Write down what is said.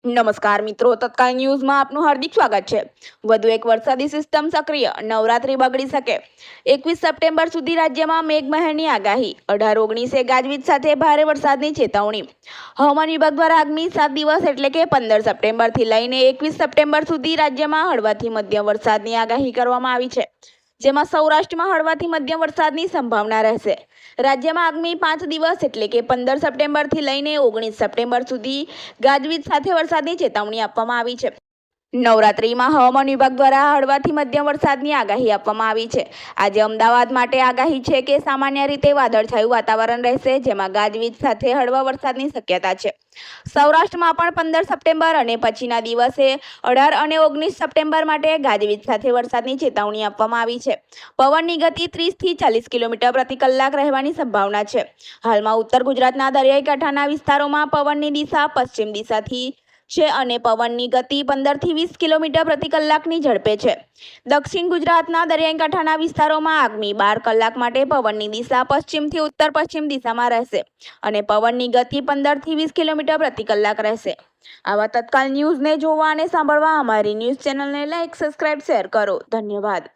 નમસ્કાર મિત્રો, તત્કાલ ન્યૂઝમાં આપનું હાર્દિક સ્વાગત છે। વધુ એક વરસાદી સિસ્ટમ સક્રિય, નવરાત્રી બગડી શકે। 21 સપ્ટેમ્બર સુધી રાજ્યમાં મેઘમહેરની આગાહી, 18-19 ગાજવીજ સાથે ભારે વરસાદની ચેતવણી। હવામાન વિભાગ દ્વારા આગામી 7 દિવસ એટલે કે 15 સપ્ટેમ્બરથી લઈને 21 સપ્ટેમ્બર સુધી રાજ્યમાં હળવાથી મધ્યમ વરસાદની આગાહી કરવામાં આવી છે, જેમાં સૌરાષ્ટ્રમાં હળવાથી મધ્યમ વરસાદની સંભાવના રહેશે। રાજ્યમાં આગામી 5 દિવસ એટલે કે 15 સપ્ટેમ્બરથી લઈને 19 સપ્ટેમ્બર સુધી ગાજવીજ સાથે વરસાદની ચેતવણી આપવામાં આવી છે। નવરાત્રીમાં હવામાન વિભાગ દ્વારા હળવાથી મધ્યમ વરસાદની આગાહી આપવામાં આવી છે। આજે અમદાવાદ માટે આગાહી છે કે સામાન્ય રીતે વાદળછાયું વાતાવરણ રહેશે, જેમાં ગાજવીજ સાથે હળવા વરસાદની શક્યતા છે। સૌરાષ્ટ્રમાં પણ 15 સપ્ટેમ્બર અને પછીના દિવસે 18 અને 19 સપ્ટેમ્બર માટે ગાજવીજ સાથે વરસાદની ચેતવણી આપવામાં આવી છે। પવનની ગતિ 30 થી 40 કિલોમીટર પ્રતિ કલાક રહેવાની સંભાવના છે। હાલમાં ઉત્તર ગુજરાતના દરિયાઈ કાંઠાના વિસ્તારોમાં પવનની દિશા પશ્ચિમ દિશાથી છે અને પવનની ગતિ 15 થી 20 કિલોમીટર પ્રતિ કલાકની ઝડપે છે। દક્ષિણ ગુજરાતના દરિયાઈ કાંઠાના વિસ્તારોમાં આગામી 12 કલાક માટે પવનની દિશા પશ્ચિમથી ઉત્તર પશ્ચિમ દિશામાં રહેશે અને પવનની ગતિ 15 થી 20 કિલોમીટર પ્રતિ કલાક રહેશે। આવા તત્કાલ ન્યૂઝને જોવા અને સાંભળવા અમારી ન્યૂઝ ચેનલને લાઇક, સબસ્ક્રાઇબ, શેર કરો। ધન્યવાદ।